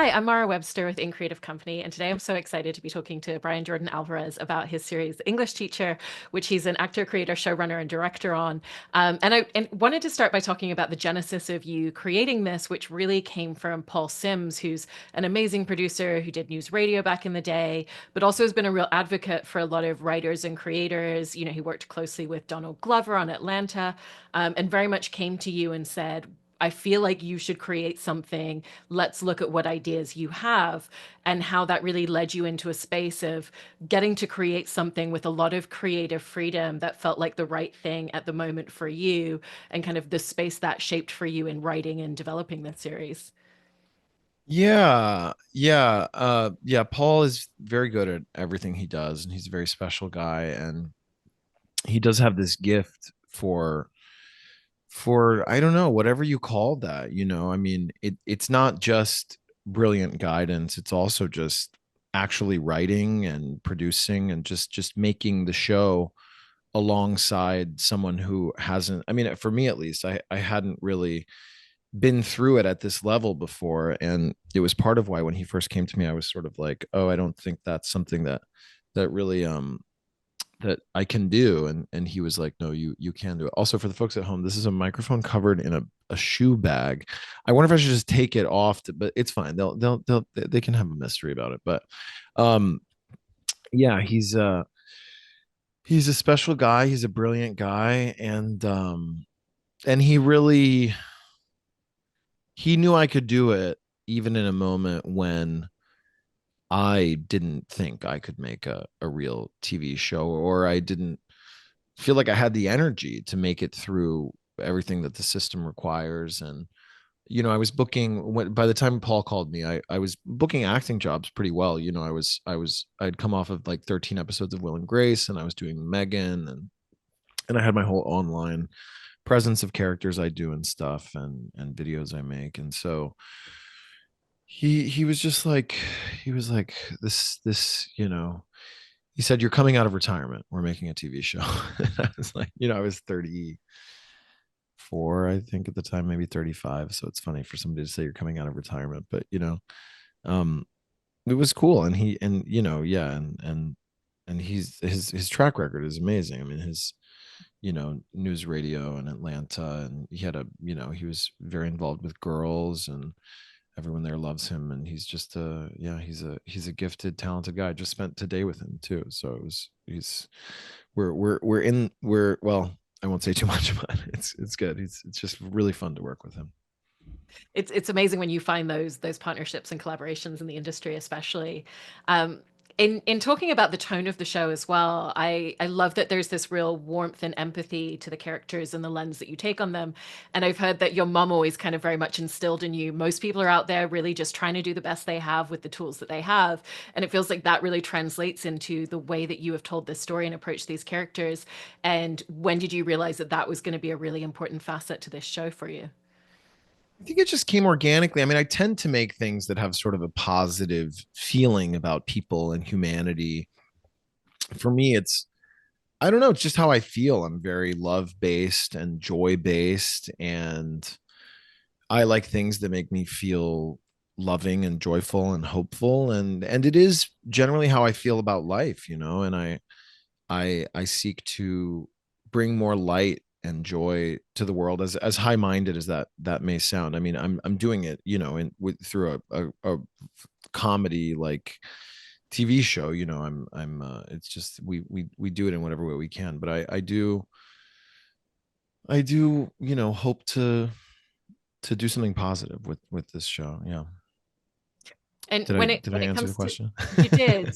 Hi, I'm Mara Webster with In Creative Company, and today I'm so excited to be talking to Brian Jordan Alvarez about his series English Teacher, which he's an actor, creator, showrunner, and director on. And wanted to start by talking about the genesis of you creating this, which really came from Paul Simms, who's an amazing producer who did news radio back in the day, but also has been a real advocate for a lot of writers and creators. You know, he worked closely with Donald Glover on Atlanta, and very much came to you and said, I feel like you should create something. Let's look at what ideas you have, and how that really led you into a space of getting to create something with a lot of creative freedom that felt like the right thing at the moment for you, and kind of the space that shaped for you in writing and developing this series. Yeah. Paul is very good at everything he does, and he's a very special guy, and he does have this gift for I don't know, whatever you call that, I mean, it's not just brilliant guidance, it's also just actually writing and producing and just making the show alongside someone who hasn't, I mean, for me at least, I hadn't really been through it at this level before, and it was part of why when he first came to me I was sort of like, oh, I don't think that's something that really that I can do. And he was like, no, you can do it. Also, for the folks at home, this is a microphone covered in a shoe bag. I wonder if I should just take it off but it's fine. They can have a mystery about it. But um yeah, he's a special guy, he's a brilliant guy, and he knew I could do it even in a moment when I didn't think I could make a real TV show, or I didn't feel like I had the energy to make it through everything that the system requires. And, I was booking by the time Paul called me, I was booking acting jobs pretty well. I'd come off of like 13 episodes of Will and Grace, and I was doing Megan, and I had my whole online presence of characters I do and stuff, and videos I make. And so he was just like, he was like, this, he said, you're coming out of retirement, we're making a TV show. I was like, I was 34, I think, at the time, maybe 35. So it's funny for somebody to say you're coming out of retirement, but um it was cool. And yeah, and his track record is amazing. I mean, his, news radio in Atlanta, and he had he was very involved with girls, and everyone there loves him, and he's just he's a gifted, talented guy. I just spent today with him too, so it was he's we're in we're well, I won't say too much, but it's good. It's just really fun to work with him. It's amazing when you find those partnerships and collaborations in the industry, especially. Um, in talking about the tone of the show as well, I love that there's this real warmth and empathy to the characters and the lens that you take on them. And I've heard that your mom always kind of very much instilled in you. Most people are out there really just trying to do the best they have with the tools that they have, and it feels like that really translates into the way that you have told this story and approached these characters. And when did you realize that that was going to be a really important facet to this show for you? I think it just came organically. I mean, I tend to make things that have sort of a positive feeling about people and humanity. For me, it's, I don't know, it's just how I feel. I'm very love based and joy based, and I like things that make me feel loving and joyful and hopeful, and it is generally how I feel about life, and I seek to bring more light and joy to the world, as high-minded as that may sound. I mean, I'm doing it, through a comedy like TV show. I'm it's just we do it in whatever way we can, but I do hope to do something positive with this show. Yeah. And Did I when it did I when it answer the comes to question? you did,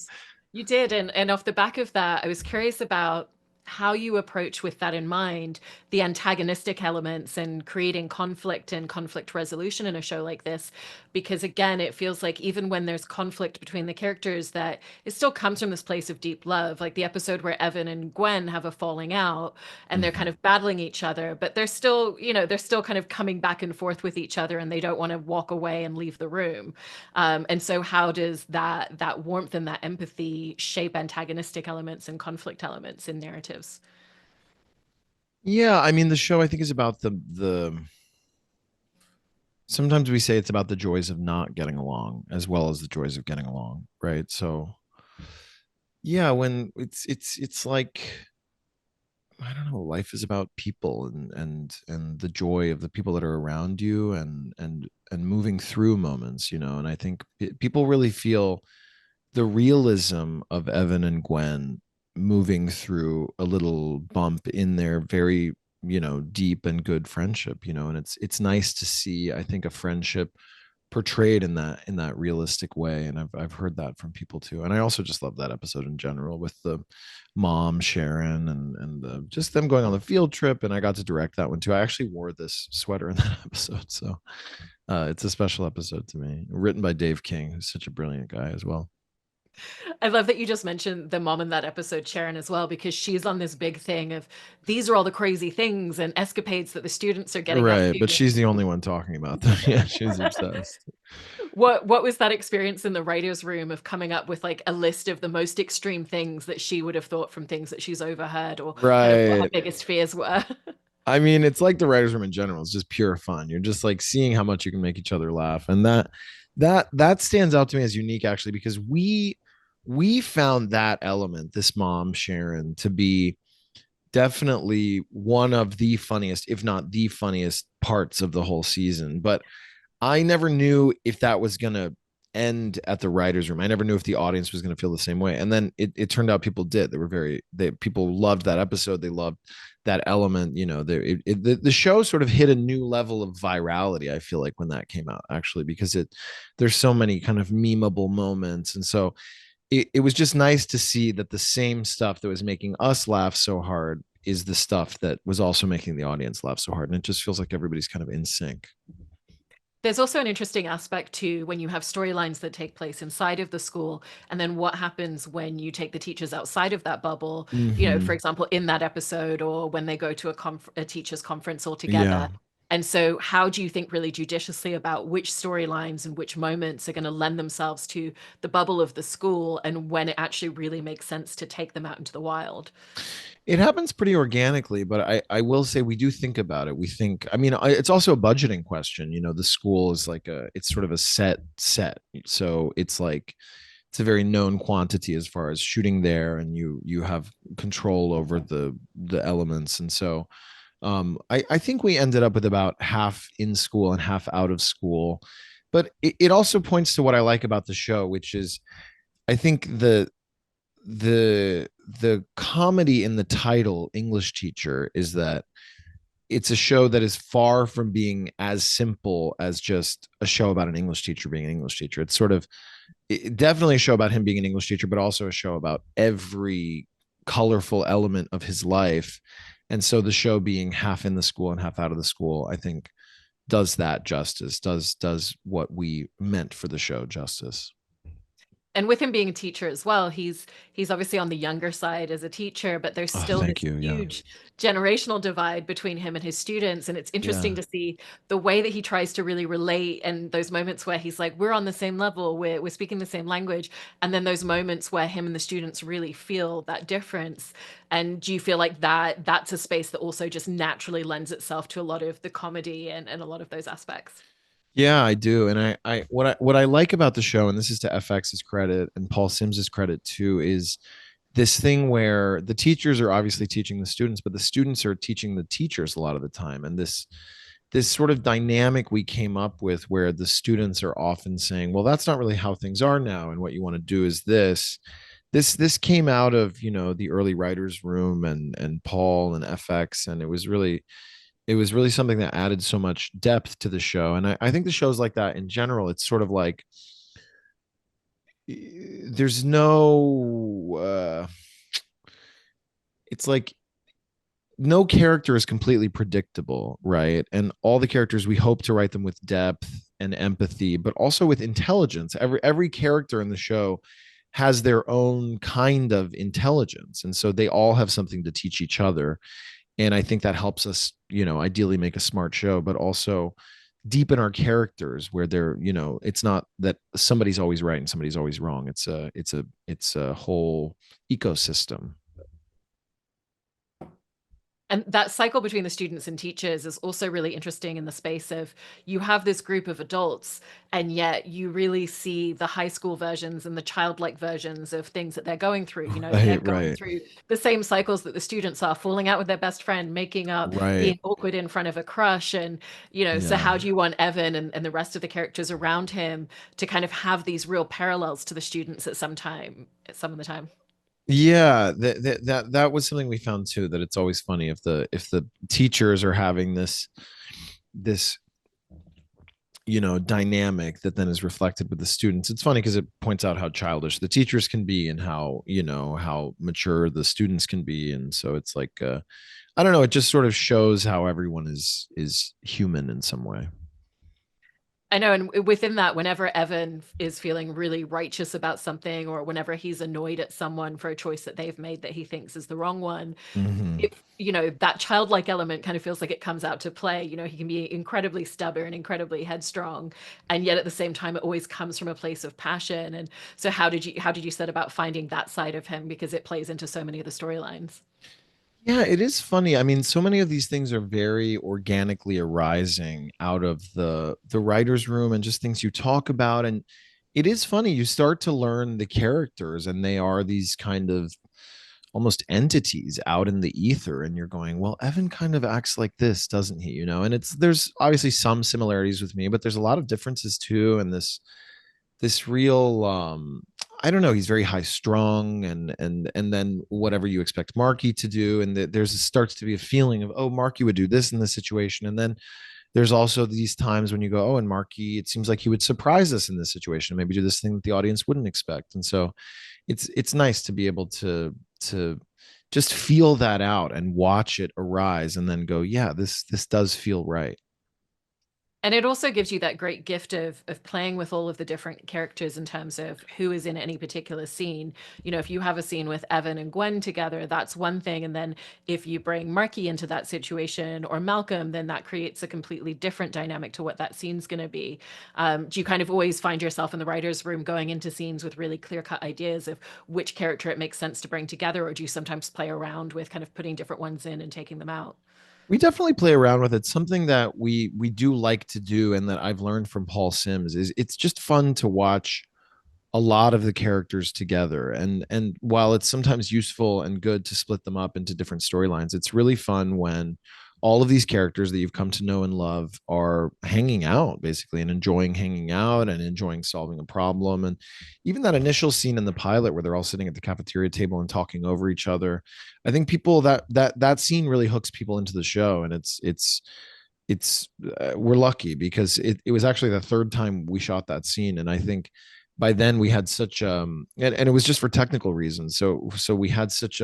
you did, and off the back of that, I was curious about how you approach with that in mind, the antagonistic elements and creating conflict and conflict resolution in a show like this. Because again, it feels like even when there's conflict between the characters, that it still comes from this place of deep love. Like the episode where Evan and Gwen have a falling out and they're kind Mhm. of battling each other, but they're still, they're still kind of coming back and forth with each other, and they don't want to walk away and leave the room. And so how does that warmth and that empathy shape antagonistic elements and conflict elements in narratives? Yeah, I mean, the show, I think, is about the sometimes we say it's about the joys of not getting along as well as the joys of getting along, right? So yeah, when it's like, I don't know, life is about people and the joy of the people that are around you and moving through moments, and I think people really feel the realism of Evan and Gwen moving through a little bump in their very, deep and good friendship, and it's nice to see, I think, a friendship portrayed in that realistic way. And I've heard that from people too. And I also just love that episode in general with the mom Sharon and just them going on the field trip. And I got to direct that one too. I actually wore this sweater in that episode, so it's a special episode to me, written by Dave King, who's such a brilliant guy as well. I love that you just mentioned the mom in that episode, Sharon, as well, because she's on this big thing of these are all the crazy things and escapades that the students are getting up Right, but to. she's the only one talking about them. Yeah, she's obsessed. What was that experience in the writers' room of coming up with like a list of the most extreme things that she would have thought from things that she's overheard or kind of what her Right. biggest fears were? I mean, it's like the writers' room in general. It's just pure fun. You're just like seeing how much you can make each other laugh, and that stands out to me as unique, actually, because we found that element, this mom Sharon, to be definitely one of the funniest, if not the funniest, parts of the whole season. But I never knew if that was going to end at the writers' room. I never knew if the audience was going to feel the same way. And then it turned out people did. People loved that episode. They loved that element. The show sort of hit a new level of virality, I feel like, when that came out, actually, because there's so many kind of memeable moments. And so it was just nice to see that the same stuff that was making us laugh so hard is the stuff that was also making the audience laugh so hard. And it just feels like everybody's kind of in sync. There's also an interesting aspect to when you have storylines that take place inside of the school, and then what happens when you take the teachers outside of that bubble. For Mm-hmm. example, in that episode, or when they go to a teachers' conference all Yeah. together. And so, how do you think really judiciously about which storylines and which moments are going to lend themselves to the bubble of the school, and when it actually really makes sense to take them out into the wild? It happens pretty organically, but I will say we do think about it. We think, I mean, it's also a budgeting question. The school is like it's sort of a set. So it's like, it's a very known quantity as far as shooting there, and you have control over the elements. And so I think we ended up with about half in school and half out of school. But it also points to what I like about the show, which is, I think the comedy in the title English teacher is that it's a show that is far from being as simple as just a show about an English teacher being an English teacher. It's sort of definitely a show about him being an English teacher, but also a show about every colorful element of his life. And so the show being half in the school and half out of the school, I think, does that justice, does what we meant for the show justice. And with him being a teacher as well, he's obviously on the younger side as a teacher, but there's Oh, still thank this you. Yeah. huge generational divide between him and his students. And it's Yeah. interesting to see the way that he tries to really relate, and those moments where he's like, we're on the same level, we're speaking the same language. And then those moments where him and the students really feel that difference. And do you feel like that's a space that also just naturally lends itself to a lot of the comedy and a lot of those aspects? Yeah, I do. And what I like about the show, and this is to FX's credit and Paul Sims's credit too, is this thing where the teachers are obviously teaching the students, but the students are teaching the teachers a lot of the time. And this sort of dynamic we came up with where the students are often saying, well, that's not really how things are now, and what you want to do is this came out of, the early writers room and Paul and FX, and it was really something that added so much depth to the show. And I think the shows like that in general, it's sort of like there's no it's like no character is completely predictable, right? And all the characters, we hope to write them with depth and empathy, but also with intelligence. Every character in the show has their own kind of intelligence, and so they all have something to teach each other. And I think that helps us, ideally make a smart show, but also deepen our characters where it's not that somebody's always right and somebody's always wrong. It's a whole ecosystem. And that cycle between the students and teachers is also really interesting in the space of you have this group of adults, and yet you really see the high school versions and the childlike versions of things that they're going through. You know, they're Right, going right. through the same cycles that the students are, falling out with their best friend, making up, Right. being awkward in front of a crush. And, so Yeah. how do you want Evan and the rest of the characters around him to kind of have these real parallels to the students at some of the time? Yeah, that was something we found too, that it's always funny if the teachers are having this dynamic that then is reflected with the students. It's funny because it points out how childish the teachers can be and how how mature the students can be. And so it's like I don't know, it just sort of shows how everyone is human in some way. I know, and within that, whenever Evan is feeling really righteous about something, or whenever he's annoyed at someone for a choice that they've made that he thinks is the wrong one, Hmm. if that childlike element kind of feels like it comes out to play. He can be incredibly stubborn, incredibly headstrong, and yet at the same time, it always comes from a place of passion. And so, how did you set about finding that side of him, because it plays into so many of the storylines? Yeah, it is funny. I mean, so many of these things are very organically arising out of the writer's room and just things you talk about. And it is funny. You start to learn the characters, and they are these kind of almost entities out in the ether. And you're going, well, Evan kind of acts like this, doesn't he? And there's obviously some similarities with me, but there's a lot of differences too. And this real I don't know, he's very high strung, and then whatever you expect Marky to do, and there's starts to be a feeling of, oh, Marky would do this in this situation. And then there's also these times when you go, oh, and Marky, it seems like he would surprise us in this situation, maybe do this thing that the audience wouldn't expect. And so it's nice to be able to just feel that out and watch it arise and then go, yeah, this does feel right. And it also gives you that great gift of playing with all of the different characters in terms of who is in any particular scene. If you have a scene with Evan and Gwen together, that's one thing. And then if you bring Marky into that situation, or Malcolm, then that creates a completely different dynamic to what that scene's going to be. Do you kind of always find yourself in the writer's room going into scenes with really clear cut ideas of which character it makes sense to bring together? Or do you sometimes play around with kind of putting different ones in and taking them out? We definitely play around with it. Something that we do like to do, and that I've learned from Paul Sims, is it's just fun to watch a lot of the characters together. And while it's sometimes useful and good to split them up into different storylines, it's really fun when all of these characters that you've come to know and love are hanging out basically, and enjoying hanging out and enjoying solving a problem. And even that initial scene in the pilot where they're all sitting at the cafeteria table and talking over each other, I think people that scene really hooks people into the show. And it's we're lucky because it was actually the third time we shot that scene. And I think by then we had such and it was just for technical reasons, so we had such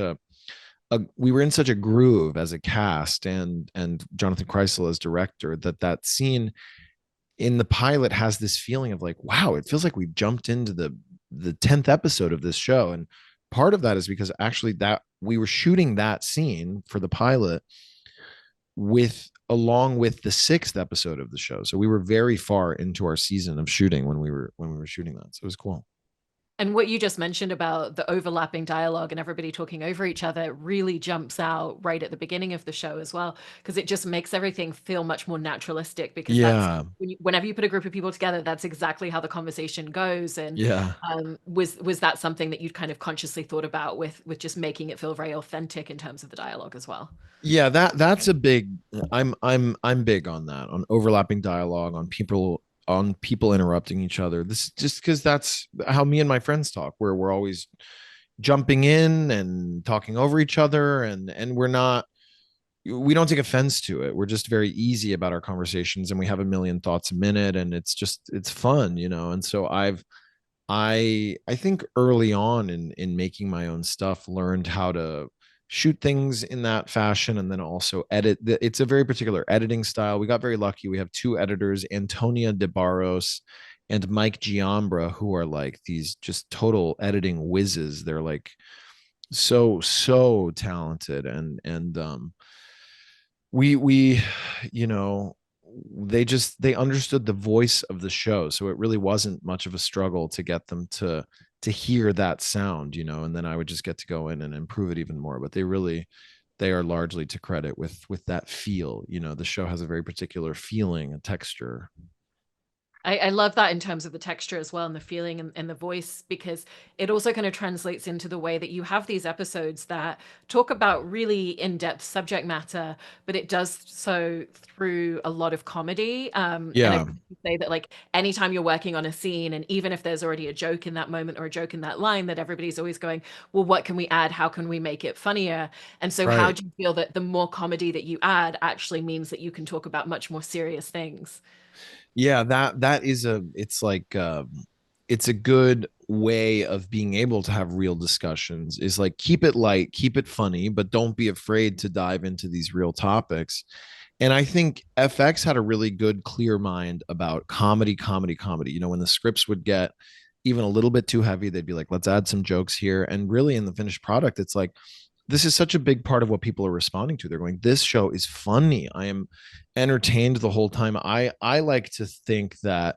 we were in such a groove as a cast, and Jonathan Kreisel as director, that scene in the pilot has this feeling of like, wow, it feels like we jumped into the 10th episode of this show. And part of that is because actually that we were shooting that scene for the pilot with along with the sixth episode of the show. So we were very far into our season of shooting when we were shooting that. So it was cool. And what you just mentioned about the overlapping dialogue and everybody talking over each other really jumps out right at the beginning of the show as well, because it just makes everything feel much more naturalistic. Because that's Yeah. whenever you put a group of people together, that's exactly how the conversation goes. And Yeah. was that something that you'd kind of consciously thought about with just making it feel very authentic in terms of the dialogue as well? Yeah, that's a big I'm big on that, on overlapping dialogue, on people interrupting each other. This just because that's how me and my friends talk, where we're always jumping in and talking over each other, and we don't take offense to it. We're just very easy about our conversations, and we have a million thoughts a minute, and it's fun. And so I think early on in making my own stuff, learned how to shoot things in that fashion, and then also edit. It's a very particular editing style. We got very lucky. We have two editors, Antonia de Barros and Mike Giambra, who are like these just total editing whizzes. They're like so talented, and we you know they understood the voice of the show, so it really wasn't much of a struggle to get them to hear that sound. And then I would just get to go in and improve it even more. But they are largely to credit with that feel. You know, the show has a very particular feeling and texture. I love that in terms of the texture as well and the feeling and the voice, because it also kind of translates into the way that you have these episodes that talk about really in-depth subject matter, but it does so through a lot of comedy. And I Yeah, would say that like anytime you're working on a scene, and even if there's already a joke in that moment or a joke in that line, that everybody's always going, well, what can we add? How can we make it funnier? And so how right. do you feel that the more comedy that you add actually means that you can talk about much more serious things? Yeah, that is a it's like it's a good way of being able to have real discussions, is like keep it light, keep it funny, but don't be afraid to dive into these real topics. And I think FX had a really good clear mind about comedy, comedy, comedy. You know, when the scripts would get even a little bit too heavy, they'd be like, let's add some jokes here. And really in the finished product, it's like this is such a big part of what people are responding to. They're going, this show is funny. I am entertained the whole time. I like to think that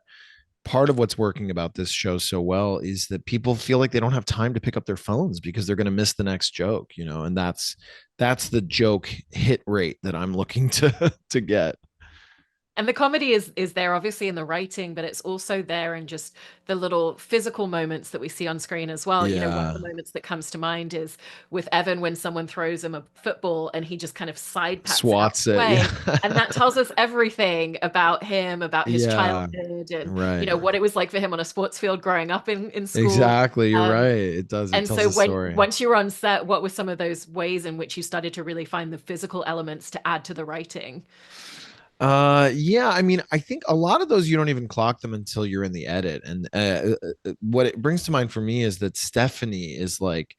part of what's working about this show so well is that people feel like they don't have time to pick up their phones because they're going to miss the next joke, you know, and that's the joke hit rate that I'm looking to get. And the comedy is there obviously in the writing, but it's also there in just the little physical moments that we see on screen as well. You know, one of Yeah. the moments that comes to mind is with Evan when someone throws him a football and he just kind of side pats it out of Swats the it. way. Yeah. And that tells us everything about him, about his Yeah. childhood and, you Right. know, what it was like for him on a sports field growing up in school. Exactly. You're Um, right. It does. It and tells so a when story. once you were on set, what were some of those ways in which you started to really find the physical elements to add to the writing? Yeah, I mean, I think a lot of those you don't even clock them until you're in the edit. And what it brings to mind for me is that Stephanie is like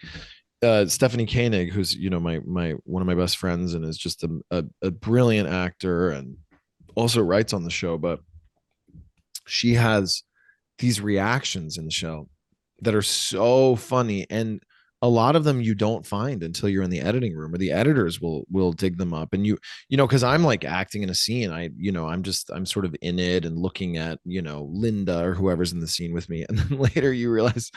Stephanie Koenig, who's, you know, my one of my best friends and is just a brilliant actor and also writes on the show, but she has these reactions in the show that are so funny, and a lot of them you don't find until you're in the editing room, or the editors will dig them up. And you know, because I'm like acting in a scene, I'm sort of in it and looking at, you know, Linda or whoever's in the scene with me, and then later you realize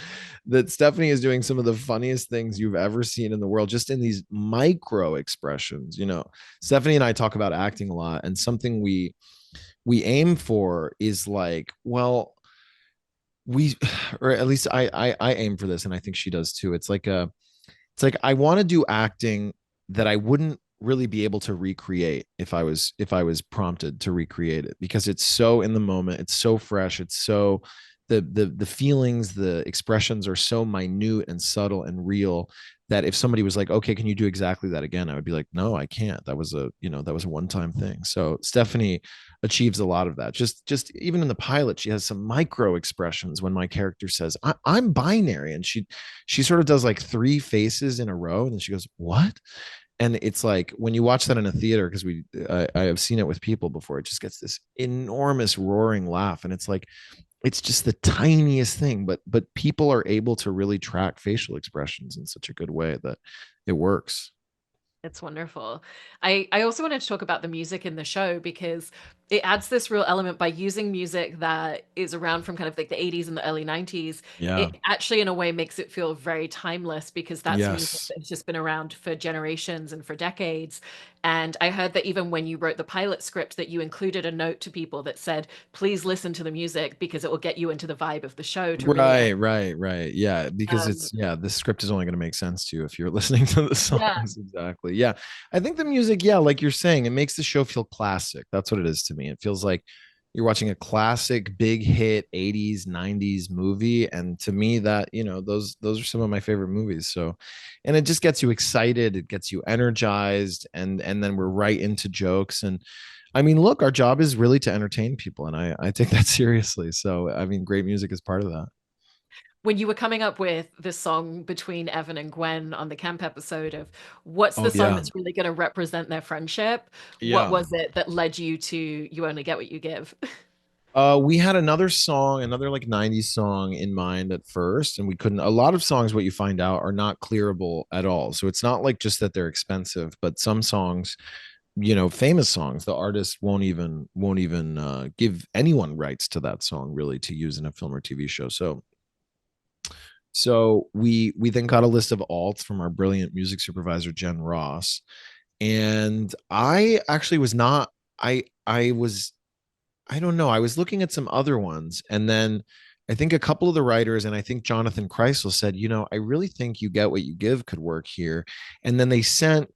that Stephanie is doing some of the funniest things you've ever seen in the world, just in these micro expressions. You know, Stephanie and I talk about acting a lot, and something we aim for is like, well, we or at least I aim for this, and I think she does too. It's like I want to do acting that I wouldn't really be able to recreate if I was prompted to recreate it, because it's so in the moment, it's so fresh, it's so the feelings, the expressions are so minute and subtle and real, that if somebody was like, okay, can you do exactly that again, I would be like, no, I can't. That was a, you know, that was a one-time thing. So Stephanie achieves a lot of that. Just even in the pilot, she has some micro expressions when my character says, I'm binary, and she sort of does like three faces in a row, and then she goes, what? And it's like when you watch that in a theater, because I have seen it with people before, it just gets this enormous roaring laugh, and it's like it's just the tiniest thing, but people are able to really track facial expressions in such a good way that it works. It's wonderful. I also wanted to talk about the music in the show because it adds this real element by using music that is around from kind of like the 80s and the early 90s. Yeah. It actually, in a way, makes it feel very timeless because that's music Yes. that has just been around for generations and for decades. And I heard that even when you wrote the pilot script, that you included a note to people that said, please listen to the music because it will get you into the vibe of the show to really. Right. Yeah, because Um, it's, yeah, the script is only going to make sense to you if you're listening to the yeah, songs. Exactly. Yeah. I think the music, yeah, like you're saying, it makes the show feel classic. That's what it is to me. It feels like you're watching a classic big hit 80s, 90s movie, and to me that, you know, those are some of my favorite movies. So, and it just gets you excited, it gets you energized, and then we're right into jokes. And I mean, look, our job is really to entertain people, and I take that seriously. So, I mean, great music is part of that. when you were coming up with the song between Evan and Gwen on the camp episode of what's the Oh song yeah, that's really going to represent their friendship, what yeah. was it that led you to You Only Get What You Give? We had another song, another like 90s song in mind at first, and we couldn't. A lot of songs, what you find out, are not clearable at all. So it's not like just that they're expensive, but some songs, you know, famous songs, the artist won't even give anyone rights to that song really to use in a film or TV show. So we then got a list of alts from our brilliant music supervisor Jen Ross, And I actually was not, I was, I don't know, I was looking at some other ones, and then I think a couple of the writers, and I think Jonathan Kreisel said, I really think You Get What You Give could work here. And then they sent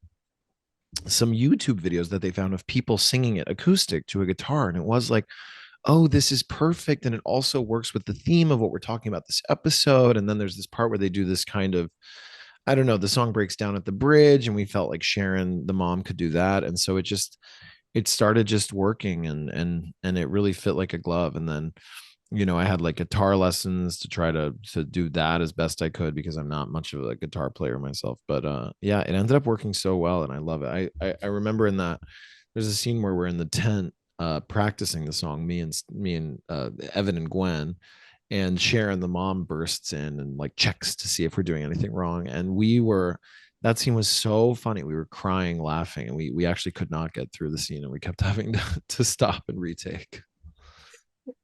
some YouTube videos that they found of people singing it acoustic to a guitar. And it was like, oh, this is perfect. And it also works with the theme of what we're talking about this episode. And then there's this part where they do this kind of, I don't know, the song breaks down at the bridge. And we felt like Sharon, the mom, could do that. And so it started just working, and it really fit like a glove. And then I had like guitar lessons to try to do that as best I could, because I'm not much of a guitar player myself. But yeah, it ended up working so well, and I love it. I remember in that there's a scene where we're in the tent practicing the song, me and Evan and Gwen, and Sharon, the mom, bursts in and like checks to see if we're doing anything wrong. And that scene was so funny. We were crying, laughing, and we actually could not get through the scene, and we kept having to stop and retake.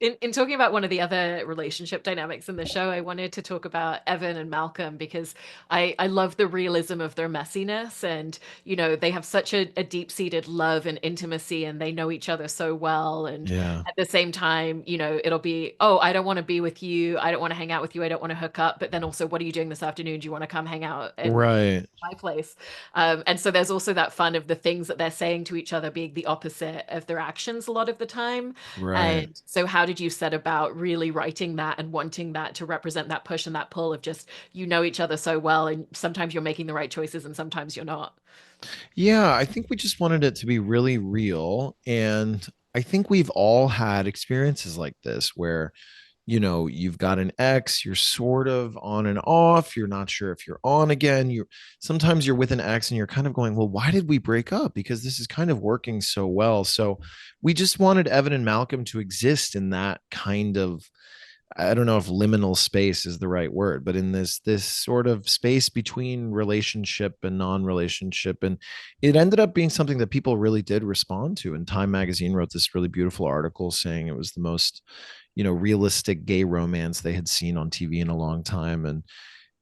In talking about one of the other relationship dynamics in the show, I wanted to talk about Evan and Malcolm because I love the realism of their messiness. And, they have such a deep-seated love and intimacy, and they know each other so well. And Yeah. at the same time, it'll be, oh, I don't want to be with you. I don't want to hang out with you. I don't want to hook up. But then also, what are you doing this afternoon? Do you want to come hang out in Right. my place? And so there's also that fun of the things that they're saying to each other being the opposite of their actions a lot of the time. Right. And so, how did you set about really writing that and wanting that to represent that push and that pull of just, each other so well, and sometimes you're making the right choices and sometimes you're not? Yeah, I think we just wanted it to be really real. And I think we've all had experiences like this where, you've got an ex, you're sort of on and off, you're not sure if you're on again. Sometimes you're with an ex and you're kind of going, well, why did we break up? Because this is kind of working so well. So we just wanted Evan and Malcolm to exist in that kind of, I don't know if liminal space is the right word, but in this sort of space between relationship and non-relationship. And it ended up being something that people really did respond to. And Time Magazine wrote this really beautiful article saying it was the most, realistic gay romance they had seen on TV in a long time. And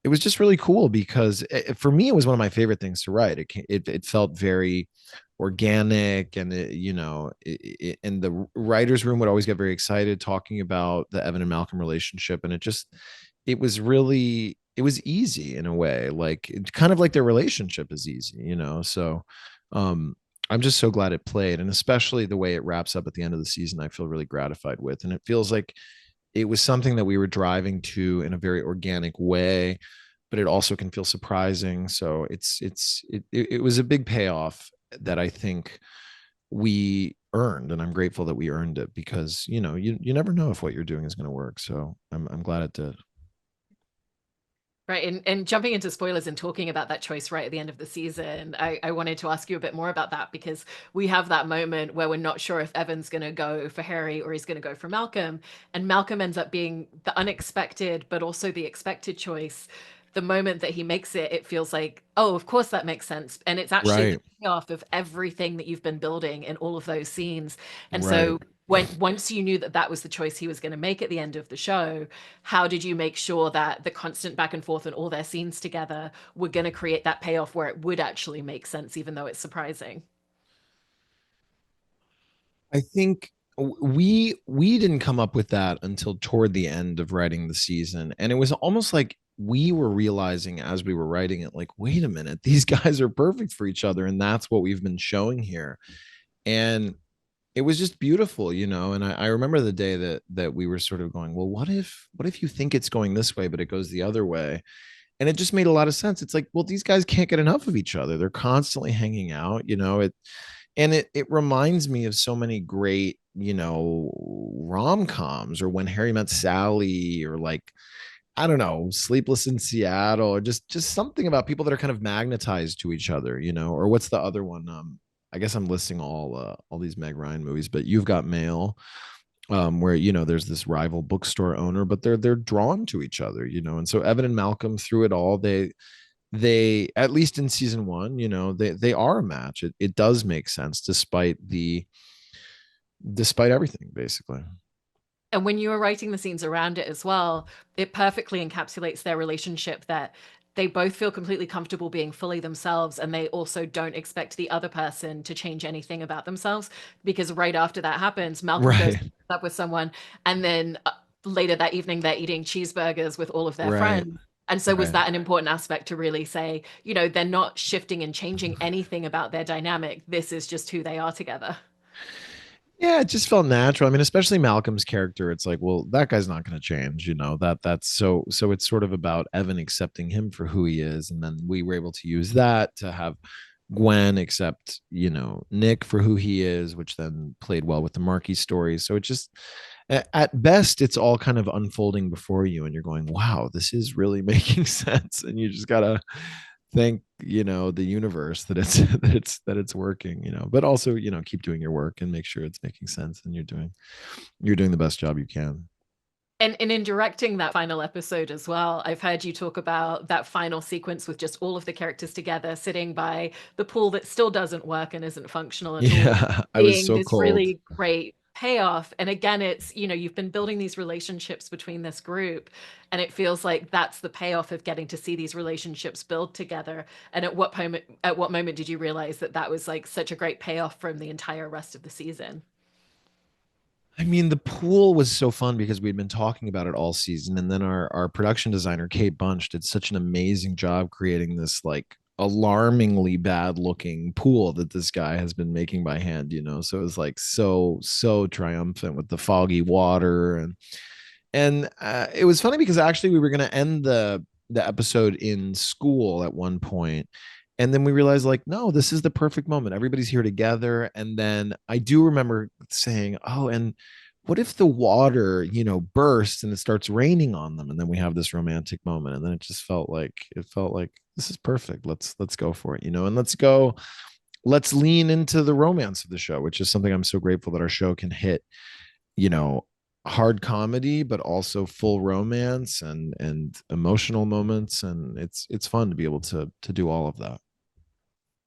it was just really cool because for me, it was one of my favorite things to write. It felt very organic, and and the writers room would always get very excited talking about the Evan and Malcolm relationship. And it was easy in a way, like kind of like their relationship is easy. So um I'm just so glad it played, and especially the way it wraps up at the end of the season, I feel really gratified with. And it feels like it was something that we were driving to in a very organic way, but it also can feel surprising. So it was a big payoff that I think we earned, and I'm grateful that we earned it, because you never know if what you're doing is going to work. So I'm glad it did. Right. And jumping into spoilers and talking about that choice right at the end of the season, I wanted to ask you a bit more about that because we have that moment where we're not sure if Evan's going to go for Harry or he's going to go for Malcolm. And Malcolm ends up being the unexpected, but also the expected choice. The moment that he makes it, it feels like, oh, of course that makes sense. And it's actually the Right. payoff of everything that you've been building in all of those scenes. And Right. so once you knew that that was the choice he was going to make at the end of the show, how did you make sure that the constant back and forth and all their scenes together were going to create that payoff where it would actually make sense, even though it's surprising? I think we didn't come up with that until toward the end of writing the season, and it was almost like we were realizing as we were writing it, like, wait a minute, these guys are perfect for each other, and that's what we've been showing here. And it was just beautiful. And I remember the day that we were sort of going, well, what if you think it's going this way but it goes the other way? And it just made a lot of sense. It's like, well, these guys can't get enough of each other, they're constantly hanging out. It reminds me of so many great rom-coms, or When Harry Met Sally, or like, I don't know, Sleepless in Seattle, or just something about people that are kind of magnetized to each other. Or what's the other one? I guess I'm listing all these Meg Ryan movies, but You've Got Mail, where there's this rival bookstore owner, but they're drawn to each other. And so Evan and Malcolm, through it all, they at least in season one, they are a match. It does make sense despite everything, basically. And when you were writing the scenes around it as well, it perfectly encapsulates their relationship that they both feel completely comfortable being fully themselves, and they also don't expect the other person to change anything about themselves, because right after that happens, Malcolm goes Right. up with someone, and then later that evening they're eating cheeseburgers with all of their Right. friends. And so was Right. that an important aspect to really say, they're not shifting and changing anything about their dynamic, this is just who they are together? Yeah, it just felt natural. I mean, especially Malcolm's character, it's like, well, that guy's not going to change, that's so it's sort of about Evan accepting him for who he is. And then we were able to use that to have Gwen accept, Nick for who he is, which then played well with the Marky story. So it just, at best, it's all kind of unfolding before you, and you're going, wow, this is really making sense. And you just gotta thank, the universe that it's that it's working, but also, keep doing your work and make sure it's making sense, and you're doing the best job you can. And in directing that final episode as well, I've heard you talk about that final sequence with just all of the characters together sitting by the pool that still doesn't work and isn't functional at all, Yeah, I was being so this cold. really great payoff. And again, it's, you've been building these relationships between this group, and it feels like that's the payoff of getting to see these relationships build together. And at what moment did you realize that that was like such a great payoff from the entire rest of the season? I mean, the pool was so fun because we'd been talking about it all season. And then our production designer, Kate Bunch, did such an amazing job creating this like alarmingly bad looking pool that this guy has been making by hand, So it was like so triumphant with the foggy water. And it was funny because actually we were going to end the episode in school at one point, and then we realized, like, no, this is the perfect moment, everybody's here together. And then I do remember saying, oh, and what if the water, bursts and it starts raining on them, and then we have this romantic moment. And then it felt like this is perfect, let's go for it, and let's lean into the romance of the show, which is something I'm so grateful that our show can hit, you know hard comedy but also full romance and emotional moments, and it's fun to be able to do all of that.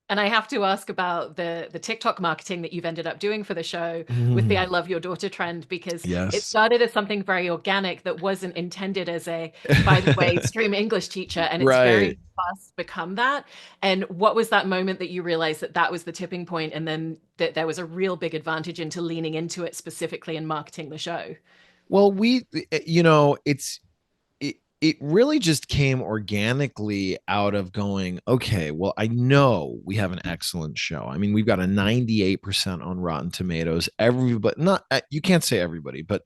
And I have to ask about the TikTok marketing that you've ended up doing for the show with the Mm, I love your daughter trend, because it yes. started as something very organic that wasn't intended as a, by the way, stream English teacher, and it's Right. very fast become that. And what was that moment that you realized that that was the tipping point, and then that there was a real big advantage into leaning into it specifically in marketing the show? Well, it really just came organically out of going, okay, well, I know we have an excellent show. I mean, we've got a 98% on Rotten Tomatoes. Everybody, not you can't say everybody, but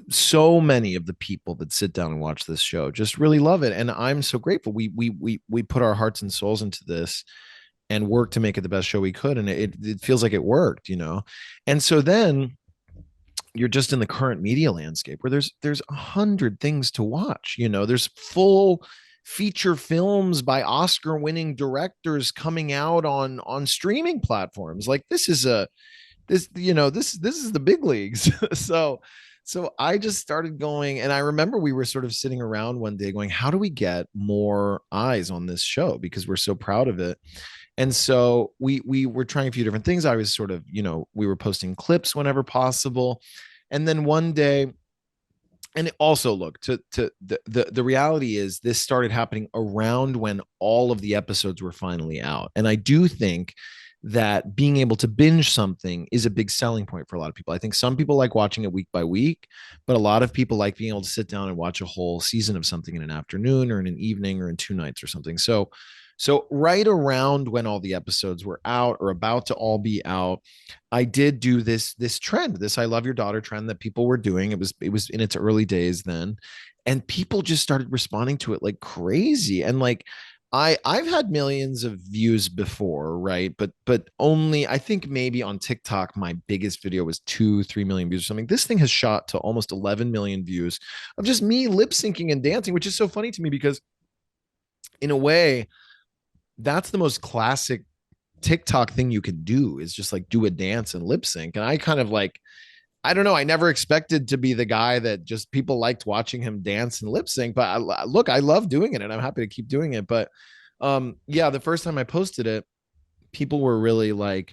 so many of the people that sit down and watch this show just really love it, and I'm so grateful. We put our hearts and souls into this and worked to make it the best show we could, and it feels like it worked. And so then you're just in the current media landscape where there's 100 things to watch. There's full feature films by Oscar winning directors coming out on streaming platforms. Like, this is a this you know this is the big leagues. So I just started going, and I remember we were sort of sitting around one day going, how do we get more eyes on this show, because we're so proud of it. And so we were trying a few different things. I was sort of, we were posting clips whenever possible. And then one day, and it also, look, to the reality is this started happening around when all of the episodes were finally out. And I do think that being able to binge something is a big selling point for a lot of people. I think some people like watching it week by week, but a lot of people like being able to sit down and watch a whole season of something in an afternoon or in an evening or in 2 nights or something. So right around when all the episodes were out or about to all be out, I did do this trend, this I love your daughter trend that people were doing. It was in its early days then, and people just started responding to it like crazy. And like, I've had millions of views before, right? But only, I think maybe on TikTok my biggest video was 2-3 million views or something. This thing has shot to almost 11 million views of just me lip syncing and dancing, which is so funny to me because in a way that's the most classic TikTok thing you can do, is just like do a dance and lip sync. And I kind of like, I don't know, I never expected to be the guy that just people liked watching him dance and lip sync. But look, I love doing it and I'm happy to keep doing it. But yeah, the first time I posted it, people were really like,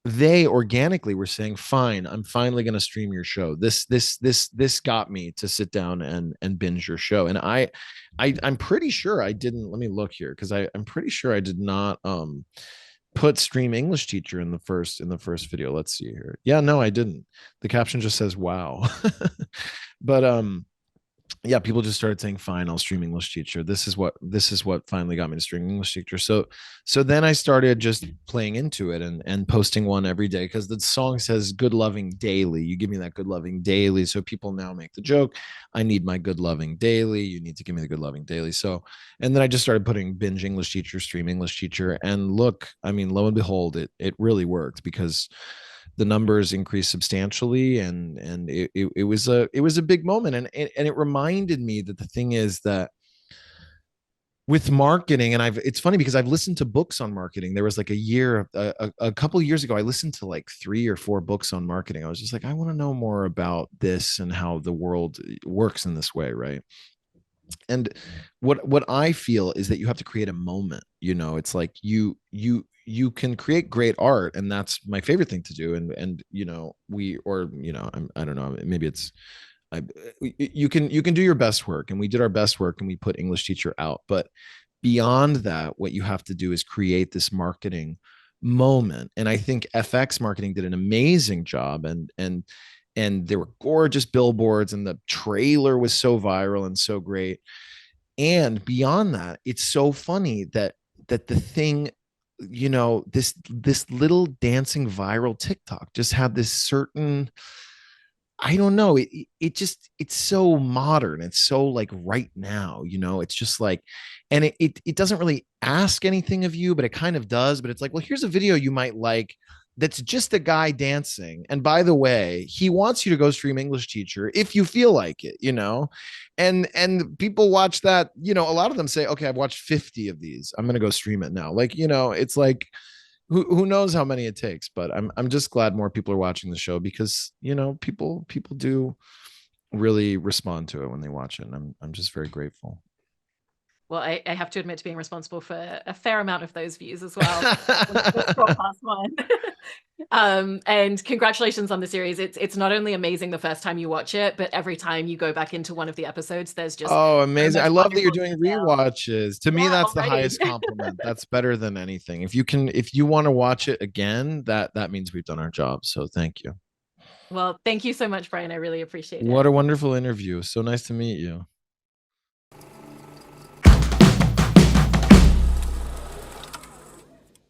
they organically were saying, "Fine, I'm finally going to stream your show. This got me to sit down and binge your show." And I'm pretty sure I didn't. Let me look here because I'm pretty sure I did not put stream English teacher in the first video. Let's see here. Yeah, no, I didn't. The caption just says "Wow," but yeah, people just started saying, "Fine, I'll stream English teacher." This is what finally got me to stream English teacher. So then I started just playing into it and posting one every day because the song says "good loving daily." You give me that good loving daily. So people now make the joke, I need my good loving daily. You need to give me the good loving daily. So and then I just started putting binge English teacher, stream English teacher, and look, I mean, lo and behold, it really worked because the numbers increased substantially, and it was a big moment, and it reminded me that the thing is that with marketing, and it's funny because I've listened to books on marketing. There was like a couple of years ago, I listened to like 3 or 4 books on marketing. I was just like, I want to know more about this and how the world works in this way, right? And what I feel is that you have to create a moment. It's like you can create great art, and that's my favorite thing to do. And we, or I don't know, maybe it's I, you can do your best work, and we did our best work, and we put English teacher out. But beyond that, what you have to do is create this marketing moment. And I think FX marketing did an amazing job, and there were gorgeous billboards, and the trailer was so viral and so great. And beyond that, it's so funny that the thing, this little dancing viral TikTok just had this certain, I don't know. It's so modern. It's so like right now, it's just like, and it doesn't really ask anything of you, but it kind of does. But it's like, well, here's a video you might like that's just a guy dancing. And by the way, he wants you to go stream English teacher if you feel like it. And people watch that, a lot of them say, okay, I've watched 50 of these. I'm gonna go stream it now. Like, it's like who knows how many it takes, but I'm just glad more people are watching the show because people do really respond to it when they watch it, and I'm just very grateful. Well, I have to admit to being responsible for a fair amount of those views as well. Let's scroll past one. And congratulations on the series. It's not only amazing the first time you watch it, but every time you go back into one of the episodes, there's just Oh, so amazing. I much love that you're wonderful doing detail. rewatches. To me, Yeah, that's the already. highest compliment. That's better than anything. If you want to watch it again, that means we've done our job. So thank you. Well, thank you so much, Brian. I really appreciate What it. a wonderful interview. So nice to meet you.